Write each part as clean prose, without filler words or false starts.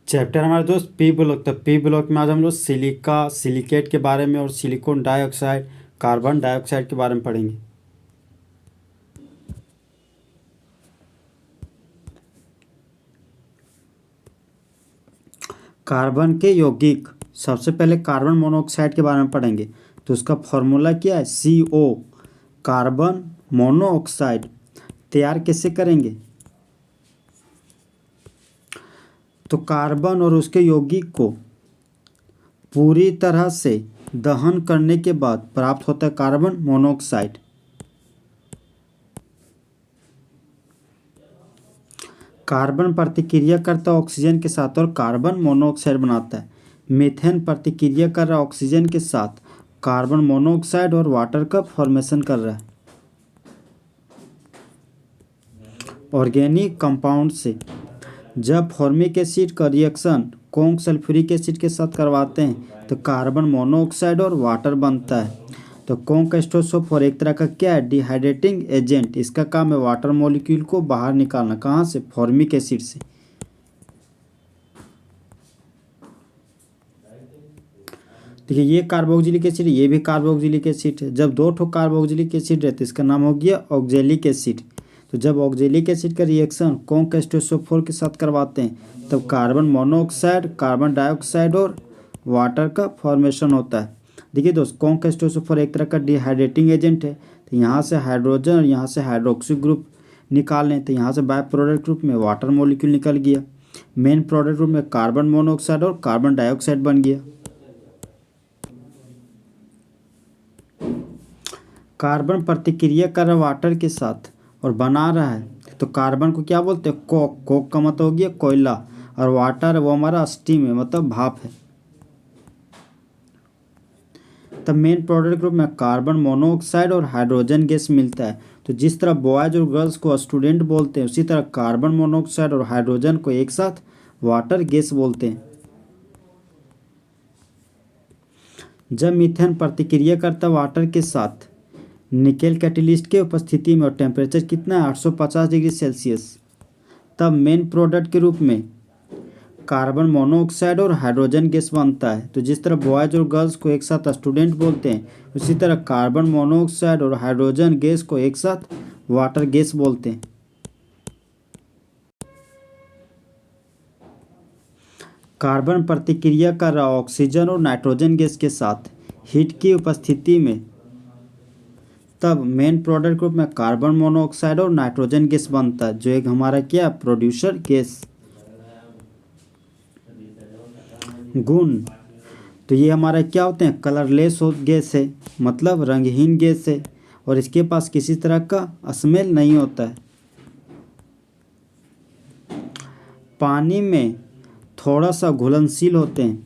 Chapter हमारे दोस्त P block. तो पी ब्लॉक में आज हम लोग सिलिकेट के बारे में और सिलिकॉन डाइऑक्साइड, कार्बन डाइऑक्साइड के बारे में पढ़ेंगे। कार्बन के यौगिक, सबसे पहले कार्बन मोनोऑक्साइड के बारे में पढ़ेंगे। तो उसका फॉर्मूला क्या है? CO, carbon monoxide. तैयार कैसे करेंगे? तो कार्बन और उसके यौगिक को पूरी तरह से दहन करने के बाद प्राप्त होता है कार्बन मोनोऑक्साइड। कार्बन प्रतिक्रिया करता है ऑक्सीजन के साथ और कार्बन मोनोऑक्साइड बनाता है। मीथेन प्रतिक्रिया कर रहा है ऑक्सीजन के साथ, कार्बन मोनोऑक्साइड और वाटर का फॉर्मेशन कर रहा है। ऑर्गेनिक कंपाउंड से जब फॉर्मिक एसिड का रिएक्शन कॉन्क सल्फ्यूरिक एसिड के साथ करवाते हैं तो कार्बन मोनोऑक्साइड और वाटर बनता है। तो कॉन्क एस्टोसोफोर एक तरह का क्या है? Dehydrating agent. इसका काम है वाटर मॉलिक्यूल को बाहर निकालना। कहाँ से? फॉर्मिक एसिड से। देखिए ये कार्बोक्सिलिक एसिड, ये भी कार्बोक्सिलिक एसिड है। जब दो ठो कार्बोक्सिलिक एसिड रहते इसका नाम हो गया ऑक्जेलिक एसिड। तो जब ऑक्जेलिक एसिड का रिएक्शन कॉन्क एस्टोसोफोर के साथ करवाते हैं तब कार्बन मोनोऑक्साइड, कार्बन डाइऑक्साइड और वाटर का फॉर्मेशन होता है। देखिए दोस्त, कॉन्क एस्टोसोफोर एक तरह का डिहाइड्रेटिंग एजेंट है। तो यहाँ से हाइड्रोजन और यहाँ से हाइड्रोक्सी ग्रुप निकाल लें तो यहाँ से बाय प्रोडक्ट ग्रुप में वाटर मॉलिक्यूल निकल गया। मेन प्रोडक्ट ग्रुप में कार्बन मोनोऑक्साइड और कार्बन डाइऑक्साइड बन गया। कार्बन प्रतिक्रिया कर रहा है वाटर के साथ और बना रहा है तो कार्बन को क्या बोलते हैं? कोक। कोक का मतलब हो गया कोयला, और वाटर वो हमारा स्टीम है, मतलब भाप है। तब मेन प्रोडक्ट ग्रुप में कार्बन मोनोऑक्साइड और हाइड्रोजन गैस मिलता है। तो जिस तरह बॉयज और गर्ल्स को स्टूडेंट बोलते हैं उसी तरह कार्बन मोनोऑक्साइड और हाइड्रोजन को एक साथ वाटर गैस बोलते हैं। जब मीथेन प्रतिक्रिया करता है वाटर के साथ निकेल कैटेलिस्ट के उपस्थिति में और टेम्परेचर कितना है? 850 डिग्री सेल्सियस, तब मेन प्रोडक्ट के रूप में कार्बन मोनोऑक्साइड और हाइड्रोजन गैस बनता है। तो जिस तरह बॉयज और गर्ल्स को एक साथ स्टूडेंट बोलते हैं उसी तरह कार्बन मोनोऑक्साइड और हाइड्रोजन गैस को एक साथ वाटर गैस बोलते हैं। कार्बन प्रतिक्रिया कर रहा ऑक्सीजन और नाइट्रोजन गैस के साथ हीट की उपस्थिति में, तब मेन प्रोडक्ट ग्रुप में कार्बन मोनोऑक्साइड और नाइट्रोजन गैस बनता है जो एक हमारा क्या? Producer gas. गुण, तो ये हमारा क्या होते हैं? कलरलेस गैस है, मतलब रंगहीन गैस है, और इसके पास किसी तरह का स्मेल नहीं होता है। पानी में थोड़ा सा घुलनशील होते हैं।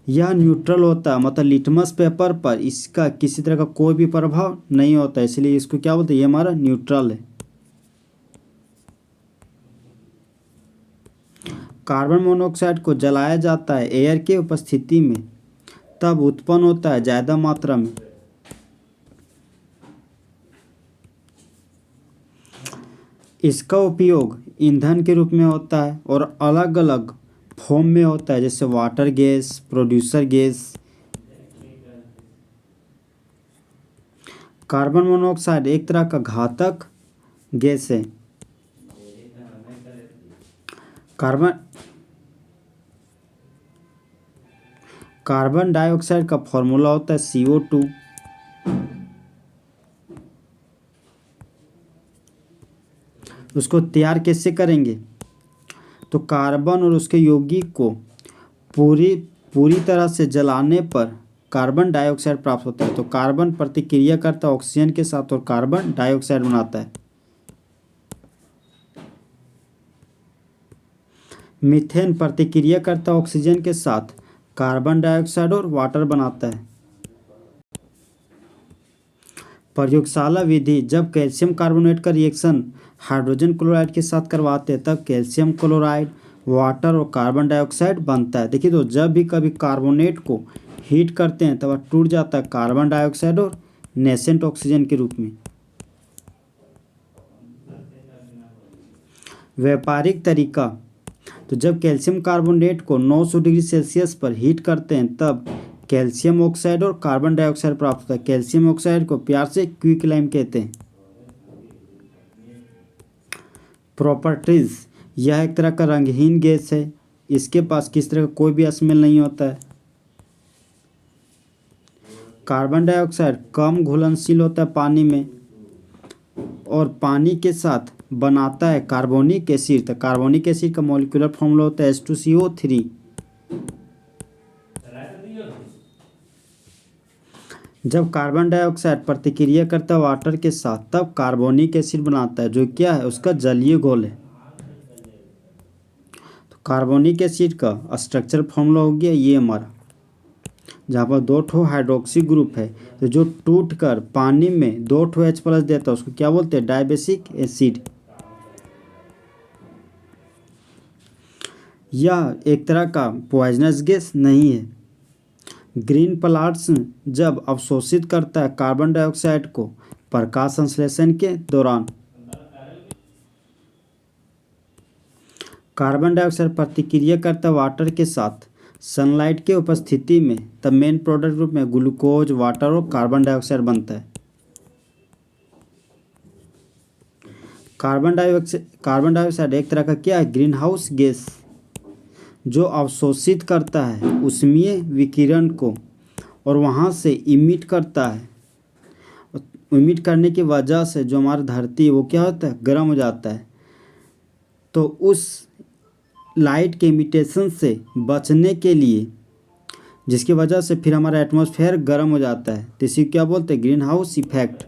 यह न्यूट्रल होता है, मतलब लिटमस पेपर पर इसका किसी तरह का कोई भी प्रभाव नहीं होता है, इसलिए इसको क्या बोलते हैं? ये हमारा न्यूट्रल है। कार्बन मोनोऑक्साइड को जलाया जाता है एयर के उपस्थिति में, तब उत्पन्न होता है ज़्यादा मात्रा में। इसका उपयोग ईंधन के रूप में होता है और अलग अलग फॉर्म में होता है, जैसे water gas, producer gas. Carbon monoxide एक तरह का घातक गैस है। कार्बन डाइऑक्साइड का फॉर्मूला होता है CO2। उसको तैयार कैसे करेंगे? तो कार्बन और उसके यौगिक को पूरी तरह से जलाने पर कार्बन डाइऑक्साइड प्राप्त होता है। तो कार्बन प्रतिक्रिया करता है ऑक्सीजन के साथ और कार्बन डाइऑक्साइड बनाता है। मीथेन प्रतिक्रिया करता है ऑक्सीजन के साथ कार्बन डाइऑक्साइड और वाटर बनाता है। प्रयोगशाला विधि, जब कैल्शियम कार्बोनेट का रिएक्शन हाइड्रोजन क्लोराइड के साथ करवाते हैं तब कैल्शियम क्लोराइड, वाटर और कार्बन डाइऑक्साइड बनता है। देखिए तो जब भी कभी कार्बोनेट को हीट करते हैं तब टूट जाता है कार्बन डाइऑक्साइड और नेसेंट ऑक्सीजन के रूप में। व्यापारिक तरीका, तो जब कैल्शियम कार्बोनेट को 900 डिग्री सेल्सियस पर हीट करते हैं तब कैल्शियम ऑक्साइड और कार्बन डाइऑक्साइड प्राप्त होता है। कैल्शियम ऑक्साइड को प्यार से क्विकलाइम कहते हैं। प्रॉपर्टीज, यह एक तरह का रंगहीन गैस है, इसके पास किस तरह का कोई भी स्मेल नहीं होता है। कार्बन डाइऑक्साइड कम घुलनशील होता है पानी में और पानी के साथ बनाता है कार्बोनिक एसिड। तो कार्बोनिक एसिड का मॉलिक्यूलर फॉर्मूला होता है H2CO3। जब कार्बन डाइऑक्साइड प्रतिक्रिया करता है वाटर के साथ तब कार्बोनिक एसिड बनाता है, जो क्या है उसका जलीय घोल है। तो कार्बोनिक एसिड का स्ट्रक्चर फॉर्मूला हो गया ये हमारा, जहाँ पर 2 ठो हाइड्रोक्सी ग्रुप है, तो जो टूट कर पानी में 2 ठो H+ देता है उसको क्या बोलते हैं, डायबेसिक एसिड। यह एक तरह का पॉइजनस गैस नहीं है। ग्रीन प्लांट्स जब अवशोषित करता है कार्बन डाइऑक्साइड को प्रकाश संश्लेषण के दौरान, कार्बन डाइऑक्साइड प्रतिक्रिया करता है वाटर के साथ सनलाइट के उपस्थिति में, तब मेन प्रोडक्ट ग्रुप में ग्लूकोज, वाटर और कार्बन डाइऑक्साइड बनता है। कार्बन डाइऑक्साइड एक तरह का क्या है, ग्रीन हाउस गैस, जो अवशोषित करता है ऊष्मीय विकिरण को और वहाँ से इमिट करता है। इमिट करने की वजह से जो हमारी धरती है वो क्या होता है, गर्म हो जाता है। तो उस लाइट के इमिटेशन से बचने के लिए, जिसकी वजह से फिर हमारा एटमॉस्फेयर गर्म हो जाता है, तो इसी क्या बोलते हैं, green house effect.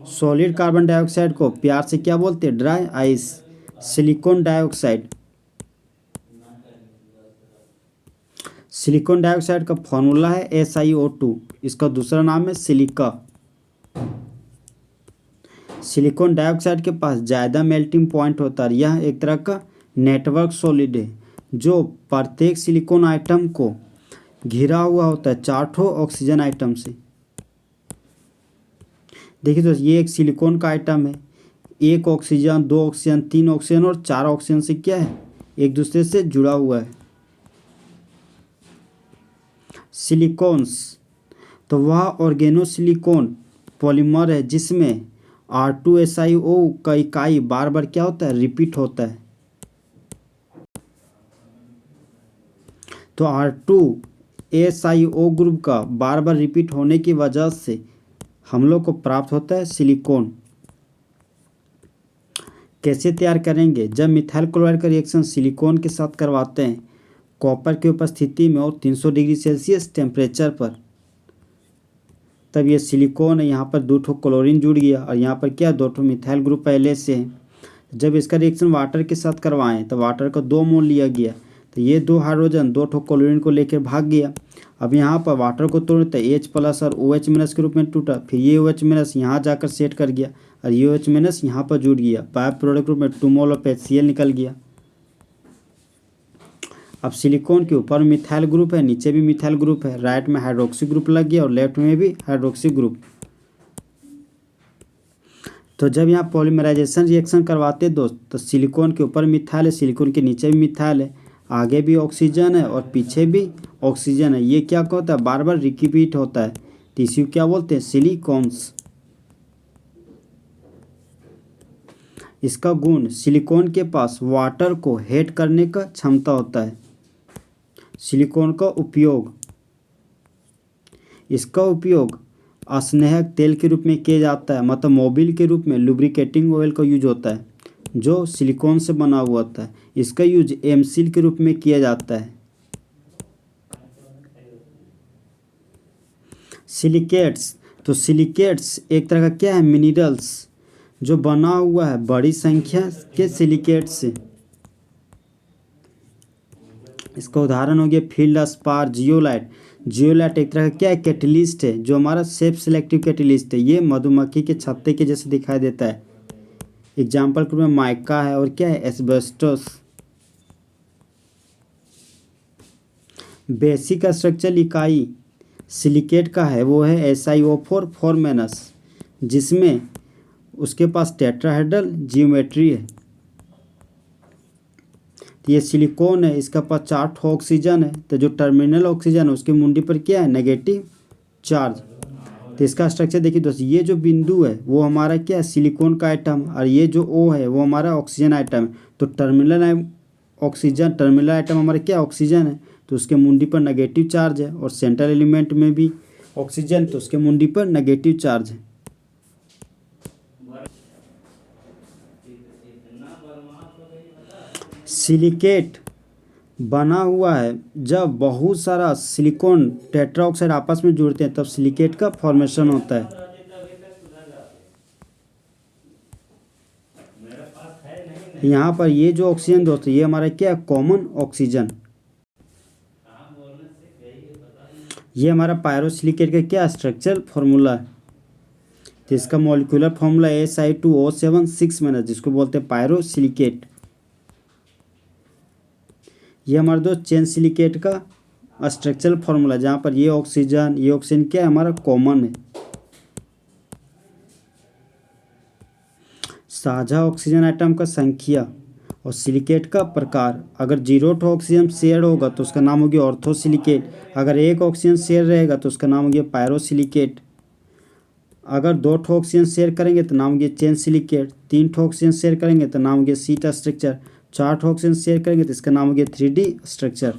Solid carbon dioxide को प्यार से क्या बोलते हैं, dry ice. Silicon dioxide, silicon dioxide का फॉर्मूला है SiO2, इसका दूसरा नाम है सिलिका। सिलिकॉन डाइऑक्साइड के पास ज़्यादा मेल्टिंग पॉइंट होता है। यह एक तरह का नेटवर्क सॉलिड है जो प्रत्येक सिलिकॉन आइटम को घिरा हुआ होता है 4 ठो ऑक्सीजन आइटम से। देखिए दोस्तों, ये एक सिलिकॉन का आइटम है, 1 ऑक्सीजन, 2 ऑक्सीजन, 3 ऑक्सीजन और 4 ऑक्सीजन से क्या है, एक दूसरे से जुड़ा हुआ है। सिलिकॉन्स, तो वह ऑर्गेनोसिलिकॉन पॉलीमर है जिसमें R2SiO का इकाई बार बार क्या होता है, रिपीट होता है। तो R2SiO ग्रुप का बार बार रिपीट होने की वजह से हम लोग को प्राप्त होता है सिलिकॉन। कैसे तैयार करेंगे, जब मिथाइल क्लोराइड का रिएक्शन सिलिकॉन के साथ करवाते हैं कॉपर की उपस्थिति में और 300 डिग्री सेल्सियस टेम्परेचर पर, तब ये सिलिकॉन है, यहाँ पर 2 ठो क्लोरीन जुड़ गया और यहाँ पर क्या 2 ठो मिथाइल ग्रुप पहले से है। जब इसका रिएक्शन वाटर के साथ करवाएं तो वाटर का 2 मोल लिया गया, तो ये 2 हाइड्रोजन 2 ठो क्लोरीन को लेकर भाग गया। अब यहाँ पर वाटर को तोड़े तो H+ और OH- के रूप में टूटा, फिर ये OH- यहाँ जाकर सेट कर गया और ये OH- यहाँ पर जुड़ गया। बाय प्रोडक्ट रूप में 2 मोल ऑफ HCl निकल गया। अब सिलिकॉन के ऊपर मिथाइल ग्रुप है, नीचे भी मिथाइल ग्रुप है, राइट में हाइड्रोक्सी ग्रुप लग गया और लेफ्ट में भी हाइड्रोक्सी ग्रुप। तो जब यहाँ पॉलीमराइजेशन रिएक्शन करवाते दोस्त, तो सिलिकॉन के ऊपर मिथाइल है, सिलिकॉन के नीचे भी मिथाइल है, आगे भी ऑक्सीजन है और पीछे भी ऑक्सीजन है। ये क्या होता है, बार बार रिपीट होता है, तो इसी को क्या बोलते हैं, सिलिकॉन्स। इसका गुण, सिलिकॉन के पास वाटर को हीट करने का क्षमता होता है। सिलिकॉन का उपयोग, इसका उपयोग स्नेहक तेल के रूप में किया जाता है, मतलब मोबिल के रूप में लुब्रिकेटिंग ऑयल का यूज होता है जो सिलिकॉन से बना हुआ होता है। इसका यूज एमसील के रूप में किया जाता है। सिलिकेट्स, तो सिलिकेट्स एक तरह का क्या है, मिनरल्स जो बना हुआ है बड़ी संख्या के सिलिकेट से। इसका उदाहरण हो गया फील्ड स्पार, जियोलाइट। जियोलाइट एक तरह का क्या है, कैटलिस्ट है जो हमारा सेल्फ सिलेक्टिव कैटलिस्ट है। ये मधुमक्खी के छत्ते के जैसे दिखाई देता है। एग्जाम्पल के रूप में माइका है और क्या है, एस्बेस्टोस। बेसिक स्ट्रक्चरल इकाई सिलिकेट का है वो है SiO4 फॉर्मेनस, जिसमें उसके पास टेट्राहेड्रल जियोमेट्री है। तो ये सिलिकॉन है, इसका पास 4 ठो ऑक्सीजन है, तो जो टर्मिनल ऑक्सीजन है उसकी मुंडी पर क्या है, नेगेटिव चार्ज। तो इसका स्ट्रक्चर देखिए दोस्तों, ये जो बिंदु है वो हमारा क्या है, सिलिकॉन का आइटम, और ये जो ओ है वो हमारा ऑक्सीजन आइटम है। तो टर्मिनल आइटम हमारा क्या ऑक्सीजन है, तो उसके मुंडी पर नेगेटिव चार्ज है, और सेंट्रल एलिमेंट में भी ऑक्सीजन, तो उसके मुंडी पर नेगेटिव चार्ज है। सिलिकेट बना हुआ है जब बहुत सारा सिलिकॉन टेट्राऑक्साइड आपस में जुड़ते हैं तब सिलिकेट का फॉर्मेशन होता है। यहाँ पर ये जो ऑक्सीजन दोस्तों, ये हमारा क्या कॉमन ऑक्सीजन, ये हमारा पायरोसिलिकेट का क्या स्ट्रक्चरल फार्मूला है। तो इसका मॉलिक्यूलर फार्मूला Si2O7 जिसको बोलते हैं पायरोसिलिकेट। ये हमारा दोस्त चेन सिलिकेट का स्ट्रक्चरल फार्मूला, जहाँ पर ये ऑक्सीजन क्या है, हमारा कॉमन है। साझा ऑक्सीजन आइटम का संख्या और सिलिकेट का प्रकार, अगर 0 ठो ऑक्सीजन शेयर होगा तो उसका नाम हो गया ऑर्थोसिलिकेट, अगर 1 ऑक्सीजन शेयर रहेगा तो उसका नाम हो गया पायरोसिलिकेट, अगर 2 ठो ऑक्सीजन शेयर करेंगे तो नाम हो गया चेन सिलिकेट, 3 ठो ऑक्सीजन शेयर करेंगे तो नाम हो गया सीटा स्ट्रक्चर, 4 ठो ऑक्सीजन शेयर करेंगे तो इसका नाम हो गया 3D स्ट्रक्चर।